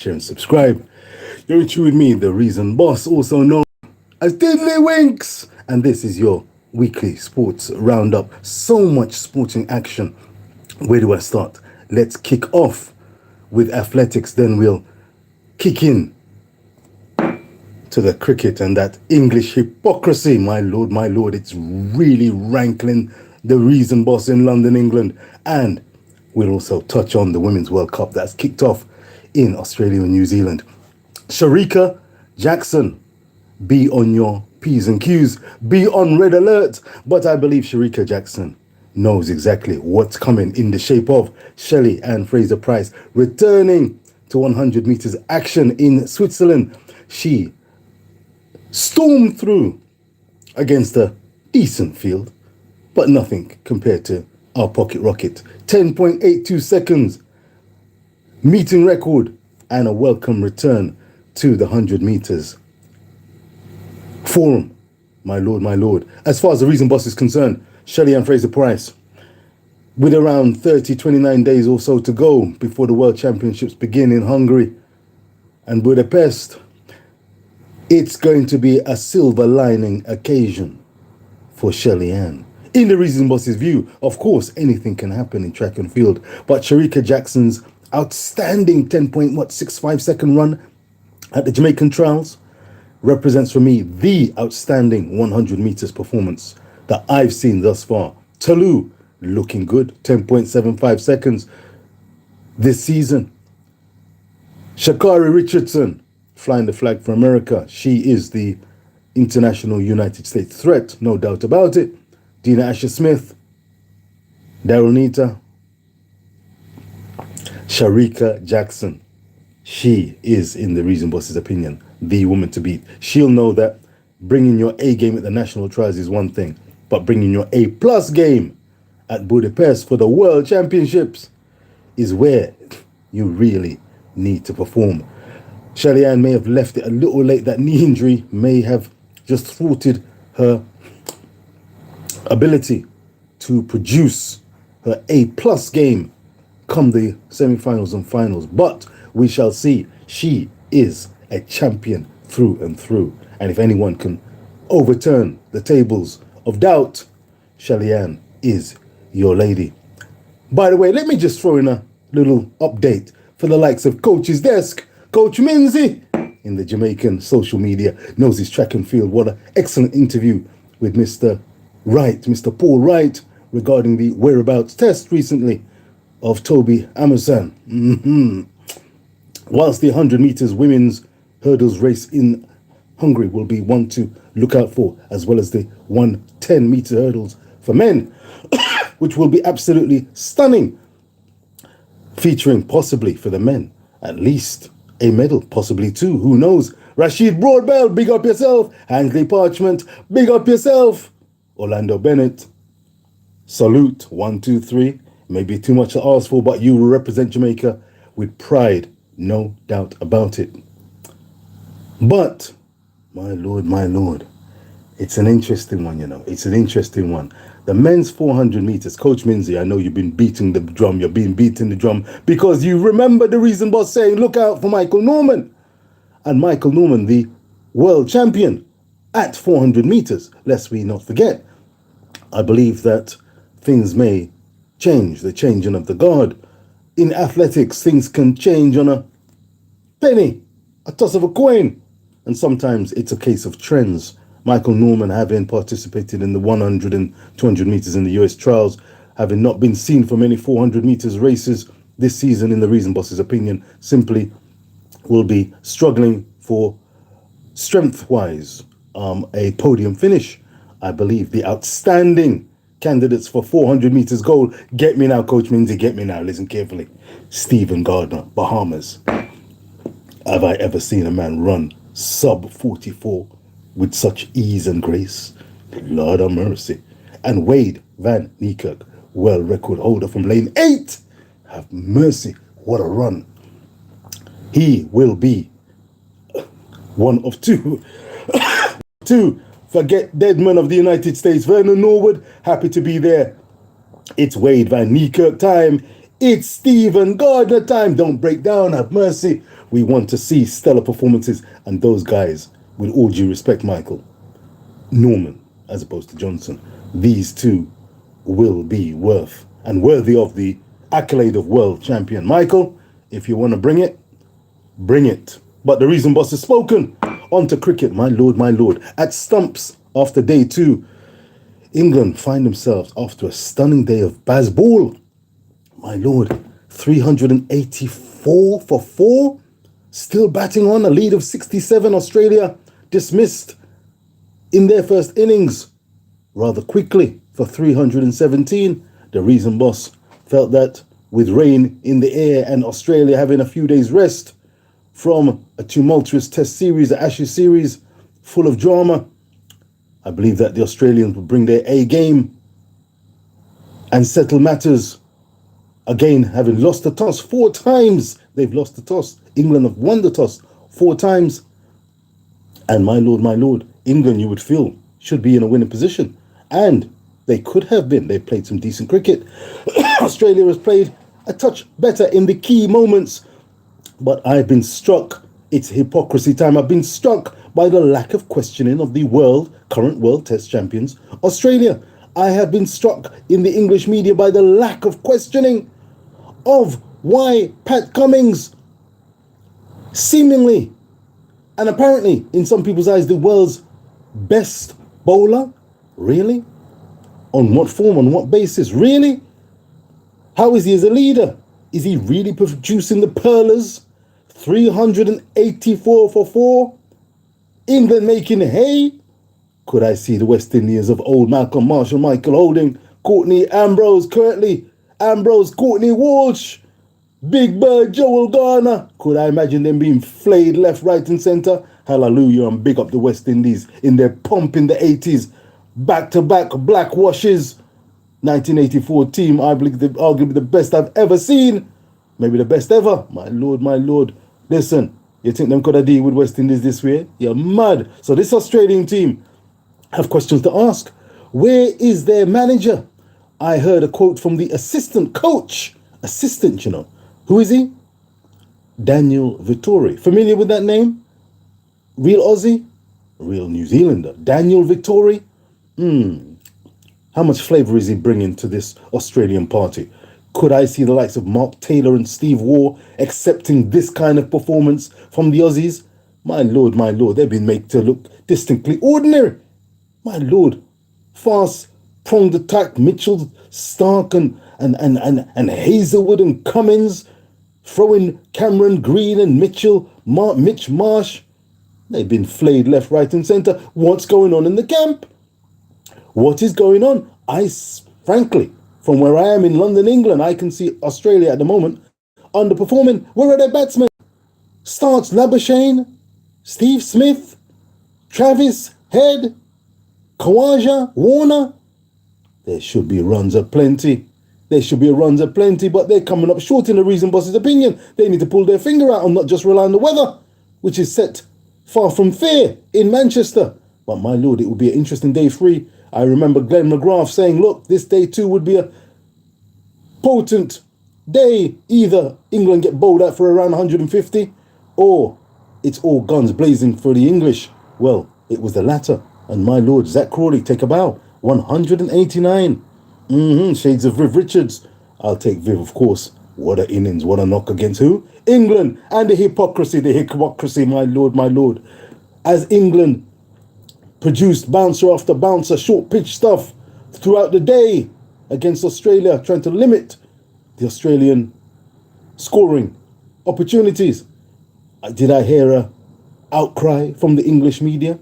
share and subscribe. You're in tune with me, the Reason Boss, also known as Diddley Winks. And this is your weekly sports roundup. So much sporting action. Where do I start? Let's kick off with athletics, then we'll kick in to the cricket and that English hypocrisy. My lord, it's really rankling. The Reason Boss in London, England. And we'll also touch on the Women's World Cup that's kicked off in Australia and New Zealand. Shericka, Jackson, be on your P's and Q's, be on red alert. But I believe Shericka Jackson knows exactly what's coming in the shape of Shelley Ann Fraser-Pryce returning to 100 meters action in Switzerland. She stormed through against a decent field, but nothing compared to our pocket rocket. 10.82 seconds, meeting record, and a welcome return to the 100 meters forum. My lord. As far as the Reason Boss is concerned, Shelley Ann Fraser-Pryce, with around 29 days or so to go before the World Championships begin in Hungary and Budapest, it's going to be a silver lining occasion for Shelley Ann. In the Reason Boss's view, of course, anything can happen in track and field, but Shericka Jackson's outstanding 10.65 second run at the Jamaican trials represents for me the outstanding 100 meters performance that I've seen thus far. Talou looking good, 10.75 seconds this season. Sha'Carri Richardson flying the flag for America. She is the international United States threat, no doubt about it. Dina Asher-Smith, Daryl Nita, Shericka Jackson. She is, in the Reason Boss's opinion, the woman to beat. She'll know that bringing your A game at the national trials is one thing, but bringing your A plus game at Budapest for the World Championships is where you really need to perform. Shelley Ann may have left it a little late. That knee injury may have just thwarted her ability to produce her A plus game come the semi-finals and finals. But we shall see. She is a champion through and through. And if anyone can overturn the tables of doubt, Shelley Ann is your lady. By the way, let me just throw in a little update for the likes of Coach's Desk. Coach Minzy in the Jamaican social media knows his track and field. What an excellent interview with Mr. Wright, Mr. Paul Wright, regarding the whereabouts test recently of Toby Amerson. Whilst the 100 meters women's hurdles race in Hungary will be one to look out for, as well as the 110 meter hurdles for men, which will be absolutely stunning, featuring possibly for the men at least a medal, possibly two, who knows. Rashid Broadbell, big up yourself. Hansley Parchment, big up yourself. Orlando Bennett, salute. 1, 2, 3. Maybe too much to ask for, but you will represent Jamaica with pride, no doubt about it. But, my lord, it's an interesting one, you know. It's an interesting one. The men's 400 meters. Coach Minzy, I know you've been beating the drum. You've been beating the drum because you remember the Reason Boss saying, look out for Michael Norman. And Michael Norman, the world champion at 400 meters, lest we not forget. I believe that things may change, the changing of the guard. In athletics, things can change on a penny, a toss of a coin. And sometimes it's a case of trends. Michael Norman, having participated in the 100 and 200 meters in the US trials, having not been seen for many 400 meters races this season, in the Reason Boss's opinion, simply will be struggling for strength-wise a podium finish. I believe the outstanding candidates for 400 meters gold. Get me now, Coach Minzy, get me now. Listen carefully. Stephen Gardner, Bahamas. Have I ever seen a man run sub 44 with such ease and grace? Lord have mercy. And Wade Van Niekerk, world record holder from lane 8. Have mercy. What a run. He will be one of two. Forget Deadman of the United States. Vernon Norwood, happy to be there. It's Wade Van Niekerk time It's Stephen Gardner time. Don't break down, have mercy. We want to see stellar performances. And those guys, with all due respect, Michael, Norman, as opposed to Johnson, these two will be worthy of the accolade of world champion. Michael, if you want to bring it, bring it. But the reason boss has spoken. On to cricket, my lord, my lord. At stumps after day 2, England find themselves after a stunning day of baseball. My lord, 384 for 4. Still batting on, a lead of 67. Australia dismissed in their first innings rather quickly for 317. The reason boss felt that with rain in the air and Australia having a few days rest from a tumultuous test series, the Ashes series, full of drama, I believe that the Australians would bring their A game and settle matters. Again, having lost the toss 4 times, they've lost the toss. England have won the toss 4 times. And my lord, England, you would feel, should be in a winning position. And they could have been. They played some decent cricket. Australia has played a touch better in the key moments. But I've been struck. It's hypocrisy time. I've been struck by the lack of questioning of the current world test champions, Australia. I have been struck in the English media by the lack of questioning of why Pat Cummins, seemingly and apparently in some people's eyes the world's best bowler, really? On what form, on what basis, really? How is he as a leader? Is he really producing the pearlers? 384 for 4. England making hay. Could I see the West Indians of old Malcolm Marshall, Michael Holding, Courtney Ambrose, Courtney Walsh, Big Bird, Joel Garner? Could I imagine them being flayed left, right and centre? Hallelujah, and big up the West Indies in their pomp in the 80s. Back-to-back black washes. 1984 team, I believe arguably the best I've ever seen. Maybe the best ever. My lord. Listen, you think them could have deal with West Indies this way? You're mad. So this Australian team have questions to ask. Where is their manager? I heard a quote from the assistant coach. Assistant, you know. Who is he? Daniel Vittori. Familiar with that name? Real Aussie? Real New Zealander. Daniel Vittori? How much flavour is he bringing to this Australian party? Could I see the likes of Mark Taylor and Steve Waugh accepting this kind of performance from the Aussies? My lord, they've been made to look distinctly ordinary. My lord, fast-pronged attack, Mitchell, Stark and Hazelwood and Cummins, throwing Cameron Green and Mitch Marsh. They've been flayed left, right and centre. What's going on in the camp? What is going on? Frankly, from where I am in London, England, I can see Australia at the moment underperforming. Where are their batsmen? Starks, Labuschagne, Steve Smith, Travis Head, Khawaja, Warner. There should be runs aplenty. But they're coming up short in the reason boss's opinion. They need to pull their finger out and not just rely on the weather, which is set far from fair in Manchester. But my lord, it will be an interesting day 3. I remember Glenn McGrath saying, look, this day 2 would be a potent day. Either England get bowled out for around 150 or it's all guns blazing for the English. Well, it was the latter. And my lord, Zach Crawley, take a bow. 189. Shades of Viv Richards. I'll take Viv, of course. What a innings, what a knock against who? England. And the hypocrisy, my lord. As England produced bouncer after bouncer, short pitch stuff throughout the day against Australia, trying to limit the Australian scoring opportunities. Did I hear a outcry from the English media?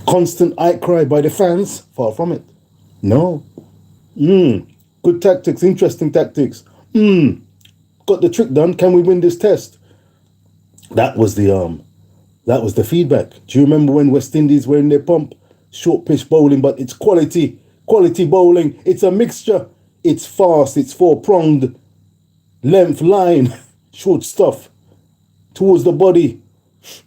Constant outcry by the fans? Far from it. No. Good tactics, interesting tactics. Got the trick done. Can we win this test? That was the feedback. Do you remember when West Indies were in their pomp? Short pitch bowling, but it's quality bowling. It's a mixture. It's fast, it's 4-pronged, length, line, short stuff towards the body,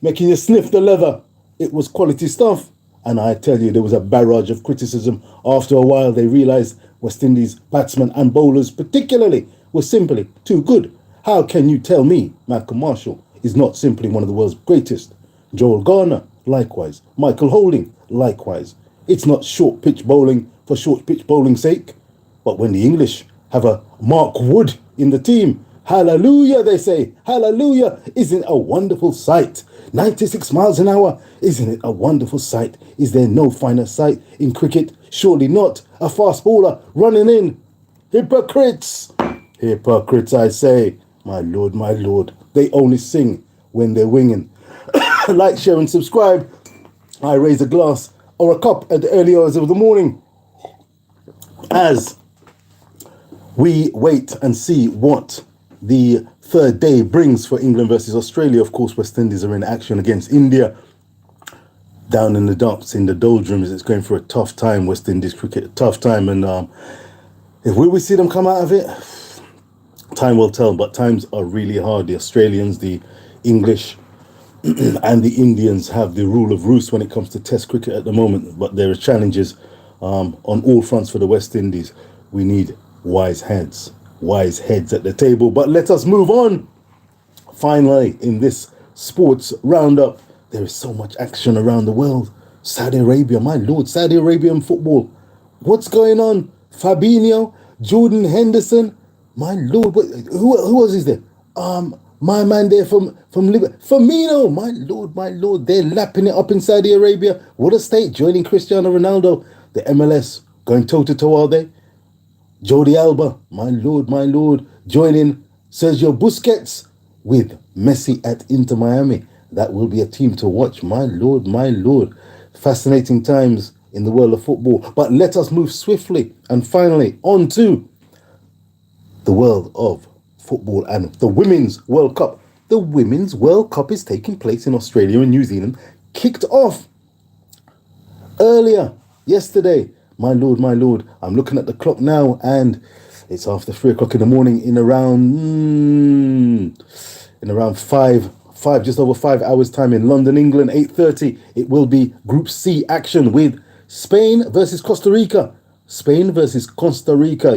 making you sniff the leather. It was quality stuff. And I tell you, there was a barrage of criticism. After a while, they realised West Indies batsmen and bowlers particularly were simply too good. How can you tell me Malcolm Marshall is not simply one of the world's greatest? Joel Garner, likewise. Michael Holding, likewise. It's not short pitch bowling for short pitch bowling's sake. But when the English have a Mark Wood in the team, hallelujah, they say. Hallelujah. Isn't it a wonderful sight? 96 miles an hour. Isn't it a wonderful sight? Is there no finer sight in cricket? Surely not. A fast bowler running in. Hypocrites. Hypocrites, I say. My lord, my lord. They only sing when they're winging. Like, share and subscribe. I raise a glass or a cup at the early hours of the morning as we wait and see what the third day brings for England versus Australia. Of course, West Indies are in action against India. Down in the dumps, in the doldrums, it's going for a tough time, West Indies cricket, a tough time. And if we see them come out of it, time will tell. But times are really hard. The Australians, the English, and the Indians have the rule of roost when it comes to Test cricket at the moment. But there are challenges on all fronts for the West Indies. We need wise heads at the table. But let us move on. Finally, in this sports roundup, there is so much action around the world. Saudi Arabia, my lord, Saudi Arabian football. What's going on? Fabinho, Jordan Henderson, my lord. Who else is there? My man there from Liverpool, Firmino, my lord. They're lapping it up in Saudi Arabia. What a state, joining Cristiano Ronaldo. The MLS going toe-to-toe, are they? Jordi Alba, my lord, joining Sergio Busquets with Messi at Inter Miami. That will be a team to watch, my lord. Fascinating times in the world of football. But let us move swiftly and finally on to the world of football and the Women's World Cup. The Women's World Cup is taking place in Australia and New Zealand. Kicked off earlier yesterday. My lord, I'm looking at the clock now and it's after 3 o'clock in the morning in around five, just over 5 hours time in London, England, 8:30. It will be Group C action with Spain versus Costa Rica.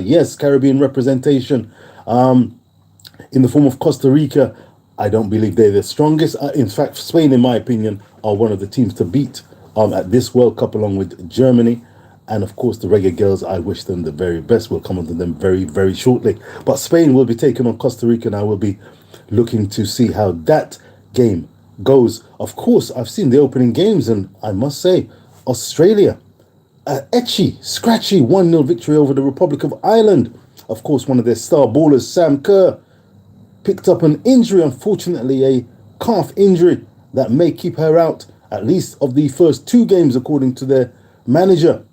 Yes, Caribbean representation in the form of Costa Rica. I don't believe they're the strongest. In fact, Spain, in my opinion, are one of the teams to beat at this World Cup, along with Germany. And of course, the Reggae Girlz, I wish them the very best. We'll come on to them very, very shortly. But Spain will be taking on Costa Rica, and I will be looking to see how that game goes. Of course, I've seen the opening games, and I must say, Australia, etchy, scratchy 1-0 victory over the Republic of Ireland. Of course, one of their star bowlers, Sam Kerr, picked up an injury, unfortunately, a calf injury that may keep her out at least of the first 2 games, according to their manager.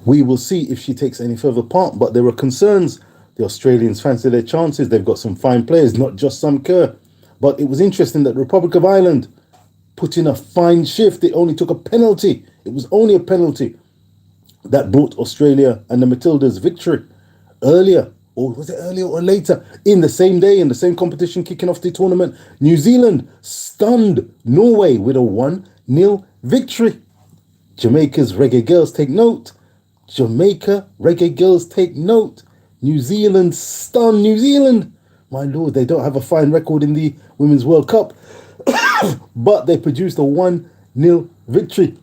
We will see if she takes any further part, but there are concerns. The Australians fancy their chances. They've got some fine players, not just Sam Kerr. But it was interesting that the Republic of Ireland put in a fine shift. It only took a penalty. It was only a penalty that brought Australia and the Matildas victory earlier. Or was it earlier or later? In the same day, in the same competition, kicking off the tournament, New Zealand stunned Norway with a 1-0 victory. Jamaica's Reggae Girlz take note. Reggae Girlz take note. New Zealand stunned New Zealand. My lord, they don't have a fine record in the Women's World Cup. But they produced a 1-0 victory.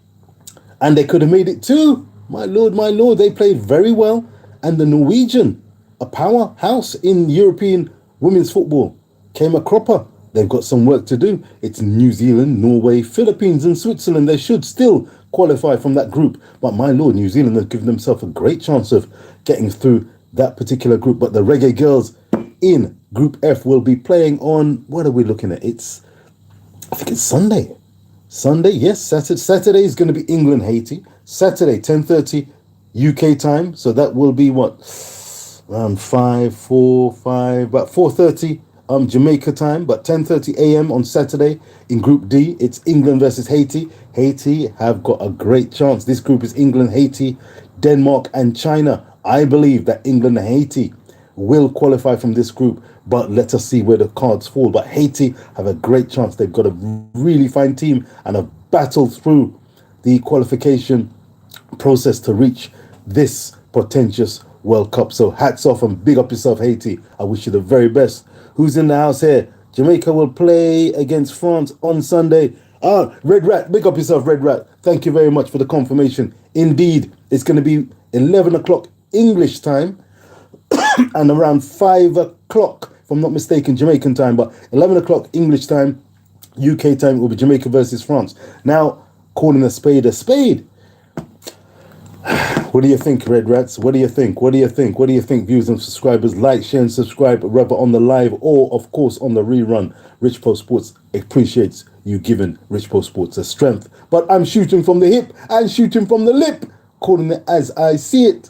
And they could have made it 2. My lord, they played very well. And the Norwegian, a powerhouse in European women's football, came a cropper. They've got some work to do. It's New Zealand, Norway, Philippines and Switzerland. They should still qualify from that group. But my lord, New Zealand have given themselves a great chance of getting through that particular group. But the Reggae Girlz in Group F will be playing on, what are we looking at? I think it's Sunday. Yes, Saturday is going to be England-Haiti. Saturday, 10:30 UK time. So that will be what? Around 4:30 Jamaica time, but 10:30 a.m. on Saturday in Group D. It's England versus Haiti. Haiti have got a great chance. This group is England, Haiti, Denmark and China. I believe that England and Haiti will qualify from this group, but let us see where the cards fall. But Haiti have a great chance. They've got a really fine team and have battled through the qualification process to reach this portentous World Cup. So hats off and big up yourself, Haiti. I wish you the very best. Who's in the house here? Jamaica will play against France on Sunday. Red Rat, big up yourself, Red Rat. Thank you very much for the confirmation. Indeed, it's going to be 11 o'clock English time and around 5 o'clock, if I'm not mistaken, Jamaican time, but 11 o'clock English time, UK time, it will be Jamaica versus France. Now, calling a spade a spade. What do you think, Red Rats? What do you think? What do you think? What do you think, viewers and subscribers? Like, share and subscribe, whether on the live or, of course, on the rerun. Richpo Sports appreciates you giving Richpo Sports a strength. But I'm shooting from the hip and shooting from the lip, calling it as I see it.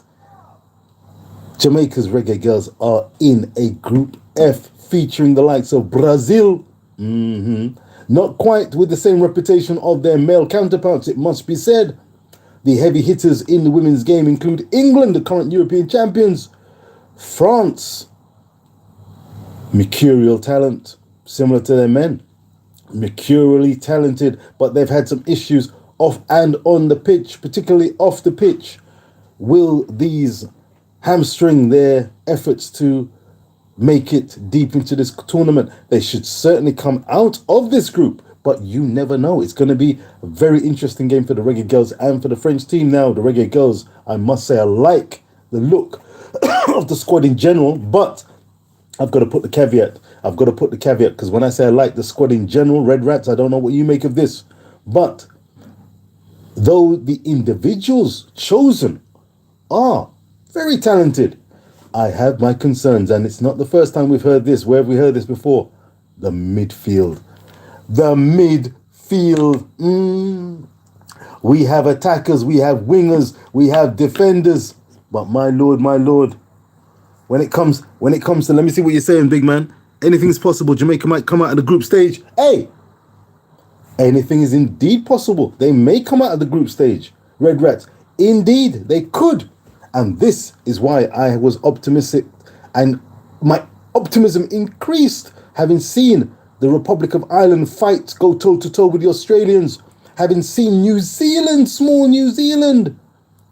Jamaica's Reggae Girls are in a Group F featuring the likes of Brazil. Not quite with the same reputation of their male counterparts, it must be said. The heavy hitters in the women's game include England, the current European champions, France, mercurial talent, similar to their men, mercurially talented, but they've had some issues off and on the pitch, particularly off the pitch. Will these hamstring their efforts to make it deep into this tournament? They should certainly come out of this group, but you never know. It's going to be a very interesting game for the Reggae Girls and for the French team. Now, the Reggae Girls, I must say, I like the look of the squad in general, but I've got to put the caveat. Because when I say I like the squad in general, Red Rats, I don't know what you make of this. But though the individuals chosen are very talented, I have my concerns, and it's not the first time we've heard this. Where have we heard this before? The midfield. The midfield. We have attackers, we have wingers, we have defenders. But my lord, when it comes to, let me see what you're saying, big man. Anything's possible. Jamaica might come out of the group stage. Hey, anything is indeed possible. They may come out of the group stage. Red Rats, indeed, they could. And this is why I was optimistic, and my optimism increased having seen the Republic of Ireland fight, go toe-to-toe with the Australians, having seen New Zealand, small New Zealand,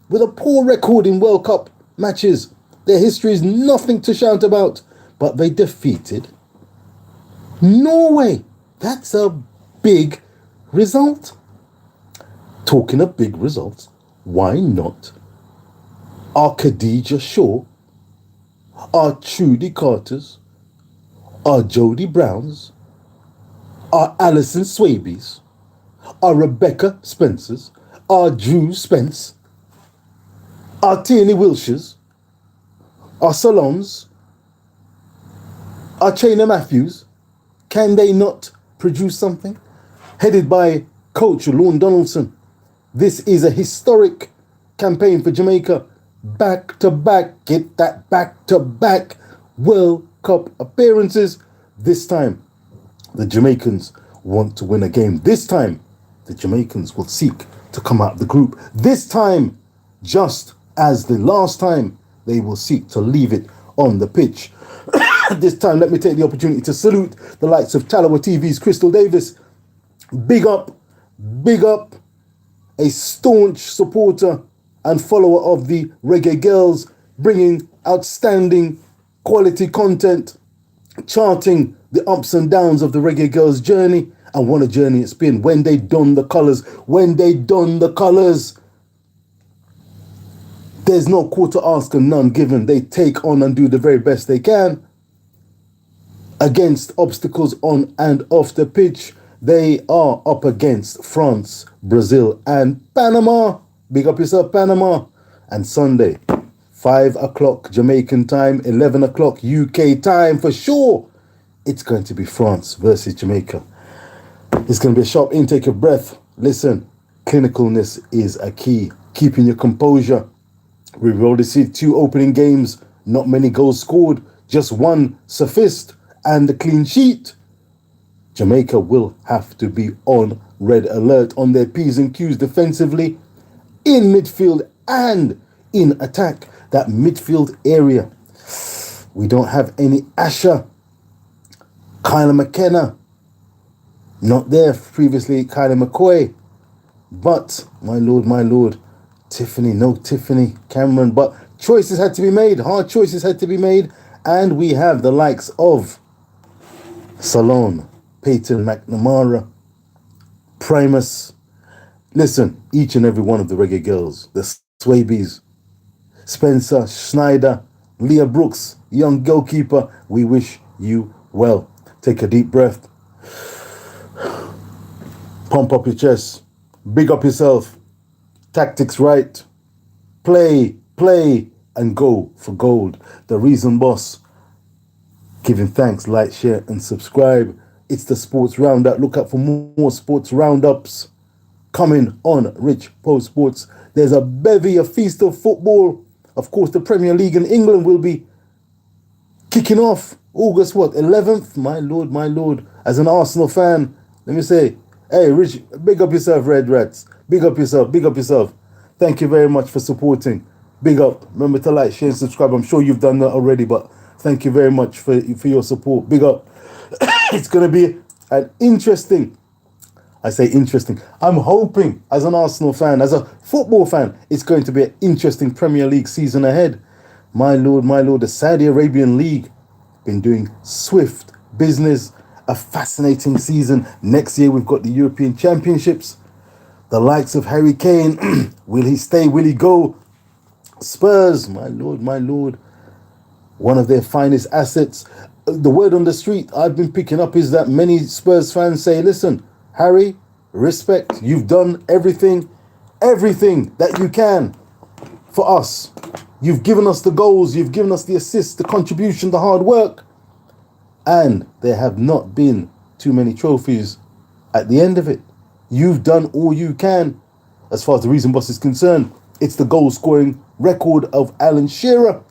with a poor record in World Cup matches. Their history is nothing to shout about, but they defeated Norway. That's a big result. Talking of big results, why not our Khadija Shaw, our Trudy Carters, our Jodie Browns, our Alison Swabies, our Rebecca Spencers, our Drew Spence, our Tierney Wilshires, our Salons, our Chaina Matthews, can they not produce something? Headed by coach Lorne Donaldson, this is a historic campaign for Jamaica. Back-to-back, get that back-to-back World Cup appearances. This time, the Jamaicans want to win a game. This time, the Jamaicans will seek to come out of the group. This time, just as the last time, they will seek to leave it on the pitch. This time, let me take the opportunity to salute the likes of Talawa TV's Crystal Davis. Big up, a staunch supporter and follower of the Reggae Girls, bringing outstanding quality content, charting the ups and downs of the Reggae Girls' journey, and what a journey it's been. When they don the colours, there's no quarter asked and none given. They take on and do the very best they can against obstacles on and off the pitch. They are up against France, Brazil, and Panama. Big up yourself, Panama. And Sunday, 5 o'clock Jamaican time, 11 o'clock UK time for sure. It's going to be France versus Jamaica. It's going to be a sharp intake of breath. Listen, clinicalness is a key. Keeping your composure. We've already seen 2 opening games, not many goals scored, just 1 sufficed and a clean sheet. Jamaica will have to be on red alert, on their P's and Q's defensively, in midfield and in attack. That midfield area, we don't have any Asher. Kyler McKenna, not there. Previously, Kyler McCoy. But, my lord, Tiffany, no Tiffany, Cameron, but choices had to be made, hard choices had to be made, and we have the likes of Salone, Peyton McNamara, Primus. Listen, each and every one of the Reggae Girls, the Swabies, Spencer, Schneider, Leah Brooks, young goalkeeper, we wish you well. Take a deep breath. Pump up your chest. Big up yourself. Tactics right. Play, and go for gold. The Reason Boss. Giving thanks, like, share, and subscribe. It's the Sports Roundup. Look out for more Sports Roundups coming on Richpo Sports. There's a bevy, a feast of football. Of course, the Premier League in England will be kicking off August, 11th? My lord. As an Arsenal fan, let me say, hey, Rich, big up yourself, Red Rats. Big up yourself. Thank you very much for supporting. Big up. Remember to like, share, and subscribe. I'm sure you've done that already, but thank you very much for your support. Big up. It's going to be an interesting, I say interesting, I'm hoping as an Arsenal fan, as a football fan, it's going to be an interesting Premier League season ahead. My lord, the Saudi Arabian League been doing swift business, a fascinating season. Next year we've got the European Championships. The likes of Harry Kane, will he stay, will he go? Spurs, my lord, one of their finest assets. The word on the street I've been picking up is that many Spurs fans say, listen, Harry, respect, you've done everything that you can for us. You've given us the goals, you've given us the assists, the contribution, the hard work. And there have not been too many trophies at the end of it. You've done all you can. As far as the Reason Boss is concerned, it's the goal scoring record of Alan Shearer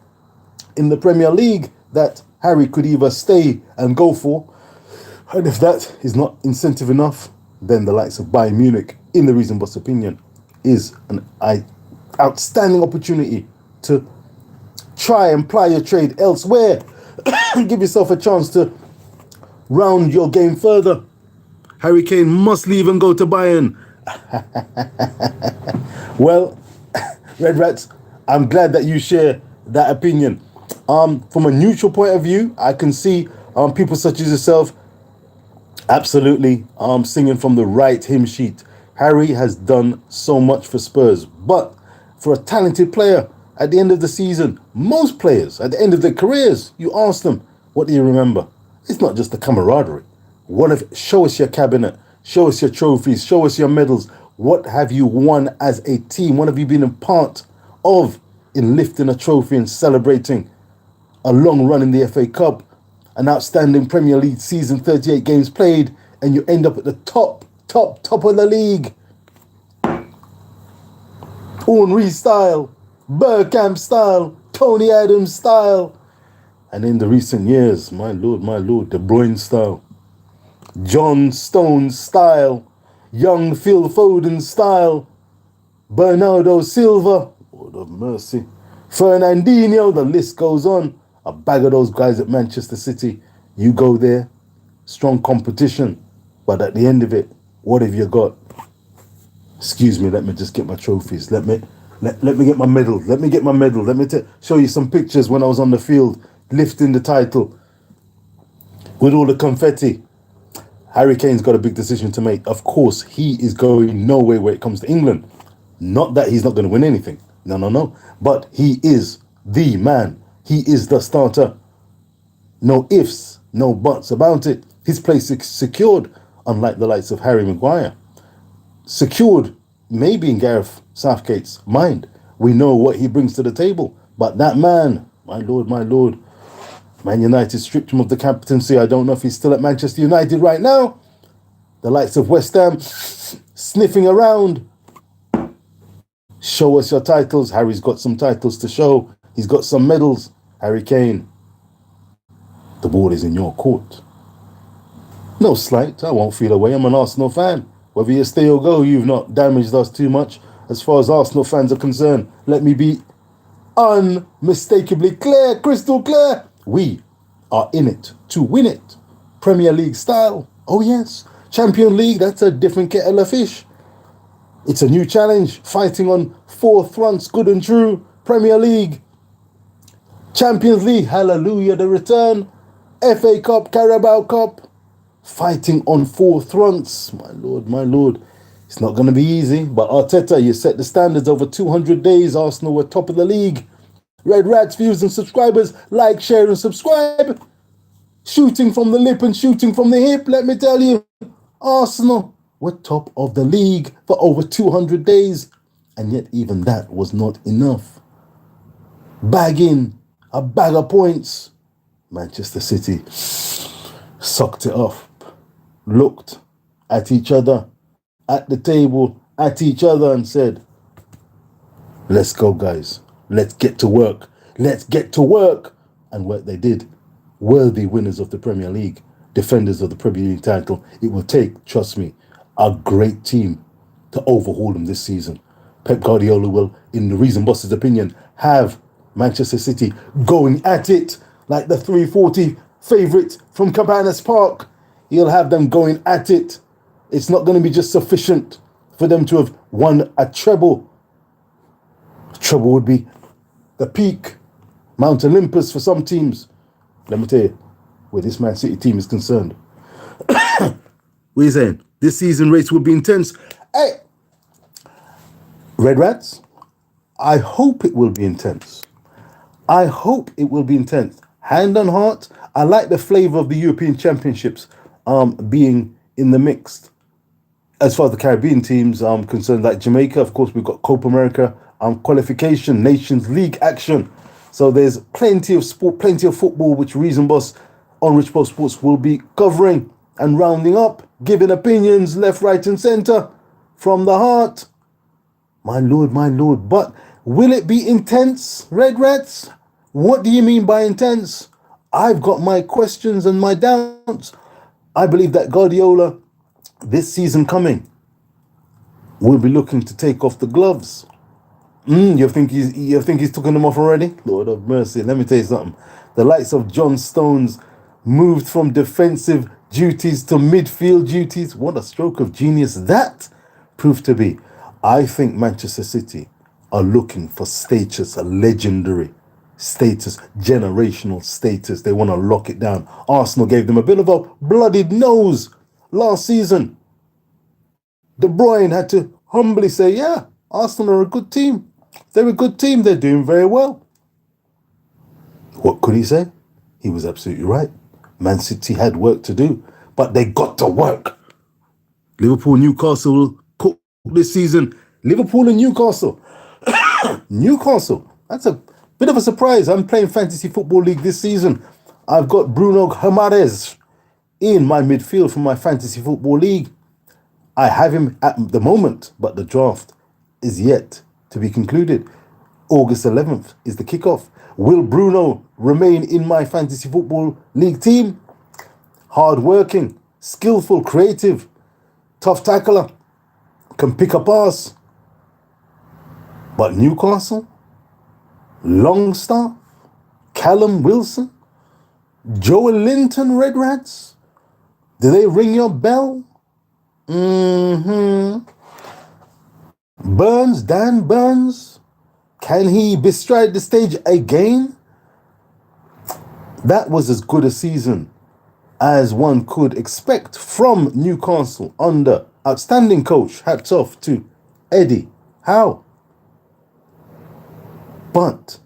in the Premier League that Harry could either stay and go for. And if that is not incentive enough, then the likes of Bayern Munich, in the Reason Boss opinion, is an outstanding opportunity to try and ply your trade elsewhere. Give yourself a chance to round your game further. Harry Kane must leave and go to Bayern. Well, Red Rats, I'm glad that you share that opinion. From a neutral point of view, I can see people such as yourself absolutely singing from the right hymn sheet. Harry has done so much for Spurs, but for a talented player, at the end of the season, most players, at the end of their careers, you ask them, what do you remember? It's not just the camaraderie. Show us your cabinet, show us your trophies, show us your medals. What have you won as a team? What have you been a part of in lifting a trophy and celebrating a long run in the FA Cup, an outstanding Premier League season, 38 games played, and you end up at the top of the league? Henry style, Bergkamp style, Tony Adams style, and in the recent years, my lord, De Bruyne style, John Stones style, young Phil Foden style, Bernardo Silva, Lord of mercy, Fernandinho, the list goes on. A bag of those guys at Manchester City. You go there, strong competition, but at the end of it, what have you got? Excuse me, let me just get my trophies. Let me get my medal. Let me get my medal. Let me show you some pictures when I was on the field lifting the title with all the confetti. Harry Kane's got a big decision to make. Of course, he is going nowhere when it comes to England. Not that he's not going to win anything. No. But he is the man. He is the starter. No ifs, no buts about it. His place is secured, unlike the likes of Harry Maguire. Secured, maybe in Gareth Southgate's mind. We know what he brings to the table. But that man, my lord, Man United stripped him of the captaincy. I don't know if he's still at Manchester United right now. The likes of West Ham sniffing around. Show us your titles. Harry's got some titles to show. He's got some medals. Harry Kane, the ball is in your court. No slight. I won't feel away. I'm an Arsenal fan. Whether you stay or go, you've not damaged us too much. As far as Arsenal fans are concerned, let me be unmistakably clear, crystal clear. We are in it to win it. Premier League style. Oh yes. Champion League, that's a different kettle of fish. It's a new challenge, fighting on 4 fronts, good and true. Premier League, Champions League, hallelujah, the return. FA Cup, Carabao Cup, fighting on 4 fronts. My lord, my lord. It's not going to be easy, but Arteta, you set the standards over 200 days. Arsenal were top of the league. Red Rats, views and subscribers, like, share and subscribe. Shooting from the lip and shooting from the hip, let me tell you. Arsenal were top of the league for over 200 days. And yet even that was not enough. Bagging a bag of points. Manchester City sucked it off. Looked at each other, at the table, at each other and said, let's go, guys. Let's get to work. Let's get to work. And what they did. Worthy winners of the Premier League. Defenders of the Premier League title. It will take, trust me, a great team to overhaul them this season. Pep Guardiola will, in the Reason Boss's opinion, have Manchester City going at it like the 340 favourite from Cabanas Park. He'll have them going at it. It's not going to be just sufficient for them to have won a treble. Treble would be the peak, Mount Olympus for some teams. Let me tell you, where this Man City team is concerned. What are you saying? This season race will be intense. Hey, Red Rats, I hope it will be intense. I hope it will be intense. Hand on heart, I like the flavour of the European Championships being in the mix. As far as the Caribbean teams are concerned, like Jamaica, of course, we've got Copa America, qualification, Nations League action. So there's plenty of sport, plenty of football, which Reason Boss on Richpo Sports will be covering and rounding up, giving opinions left, right and centre from the heart. My lord, my lord. But will it be intense, Red Rats? What do you mean by intense? I've got my questions and my doubts. I believe that Guardiola, this season coming, will be looking to take off the gloves. You think he's taken them off already? Lord of mercy. Let me tell you something. The likes of John Stones moved from defensive duties to midfield duties. What a stroke of genius that proved to be. I think Manchester City are looking for status, a legendary status, generational status. They want to lock it down. Arsenal gave them a bit of a bloodied nose last season. De Bruyne had to humbly say, yeah, Arsenal are a good team. They're a good team. They're doing very well. What could he say? He was absolutely right. Man City had work to do, but they got to work. Liverpool, Newcastle will cook this season. Liverpool and Newcastle. Newcastle. That's a bit of a surprise. I'm playing Fantasy Football League this season. I've got Bruno Guimaraes in my midfield for my Fantasy Football League. I have him at the moment, but the draft is yet to be concluded. August 11th is the kickoff. Will Bruno remain in my Fantasy Football League team? Hard-working, skillful, creative, tough tackler, can pick a pass. But Newcastle, Longstaff, Callum Wilson, Joel Linton, Red Rats, do they ring your bell? Burns, Dan Burns, can he bestride the stage again? That was as good a season as one could expect from Newcastle under outstanding coach. Hats off to Eddie Howe. But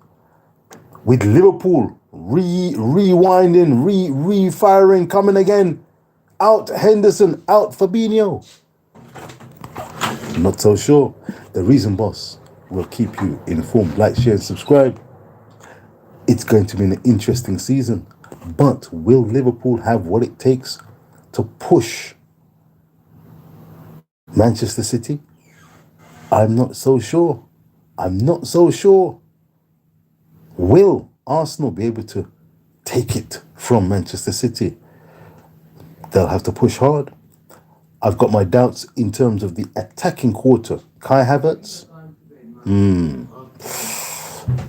with Liverpool rewinding, refiring, coming again, out Henderson, out Fabinho. Not so sure. The Reason Boss will keep you informed. Like, share, and subscribe. It's going to be an interesting season. But will Liverpool have what it takes to push Manchester City? I'm not so sure. I'm not so sure. Will Arsenal be able to take it from Manchester City? They'll have to push hard. I've got my doubts in terms of the attacking quarter. Kai Havertz,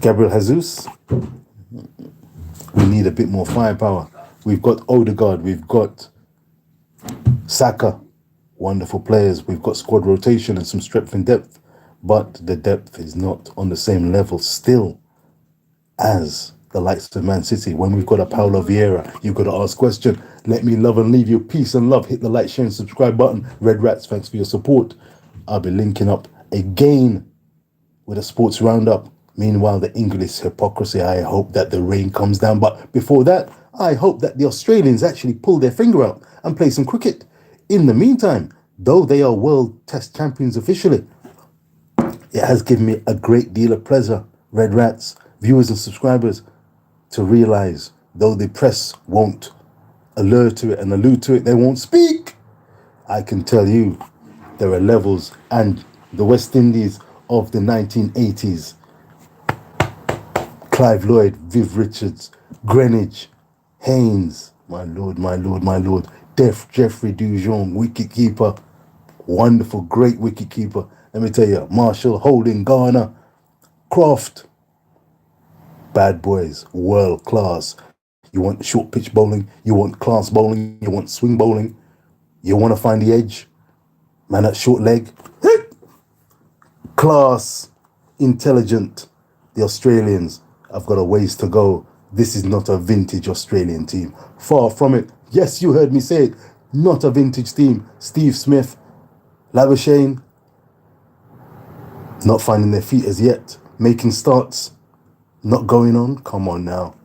Gabriel Jesus. We need a bit more firepower. We've got Odegaard, we've got Saka, wonderful players. We've got squad rotation and some strength and depth, but the depth is not on the same level still as the likes of Man City. When we've got a Paulo Vieira, you've got to ask question. Let me love and leave you peace and love. Hit the like, share and subscribe button. Red Rats, thanks for your support. I'll be linking up again with a sports roundup. Meanwhile, the English hypocrisy, I hope that the rain comes down. But before that, I hope that the Australians actually pull their finger out and play some cricket. In the meantime, though they are World Test Champions officially, it has given me a great deal of pleasure, Red Rats, viewers and subscribers, to realise, though the press won't alert to it and allude to it, they won't speak. I can tell you there are levels, and the West Indies of the 1980s, Clive Lloyd, Viv Richards, Greenwich, Haynes, my lord, Jeffrey Dujon, wicketkeeper, wonderful, great wicketkeeper. Let me tell you, Marshall, Holding, Garner, Croft, bad boys, world class. You want short pitch bowling, you want class bowling, you want swing bowling, you want to find the edge, man at short leg, class, intelligent. The Australians have got a ways to go. This is not a vintage Australian team. Far from it. Yes, you heard me say it. Not a vintage team. Steve Smith, Labuschagne, not finding their feet as yet. Making starts, not going on. Come on now.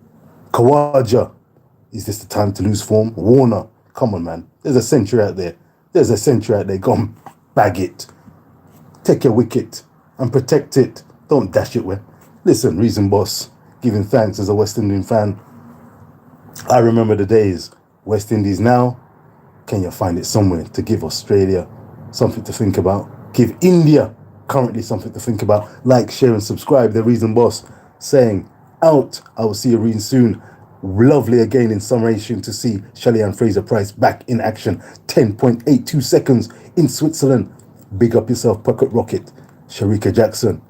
Khawaja, is this the time to lose form? Warner, come on, man. There's a century out there. Go and bag it. Take your wicket and protect it. Don't dash it where. Listen, Reason Boss, giving thanks as a West Indian fan. I remember the days. West Indies now, can you find it somewhere to give Australia something to think about? Give India currently something to think about. Like, share and subscribe. The Reason Boss saying out. I will see you real soon. Lovely again in summation to see Shelly-Ann Fraser-Price back in action. 10.82 seconds in Switzerland. Big up yourself, Pocket Rocket. Shericka Jackson.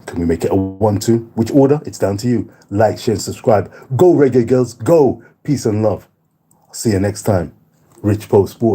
Can we make it a 1-2? Which order? It's down to you. Like, share and subscribe. Go Reggae Girls, go. Peace and love. See you next time. Richpo Sports.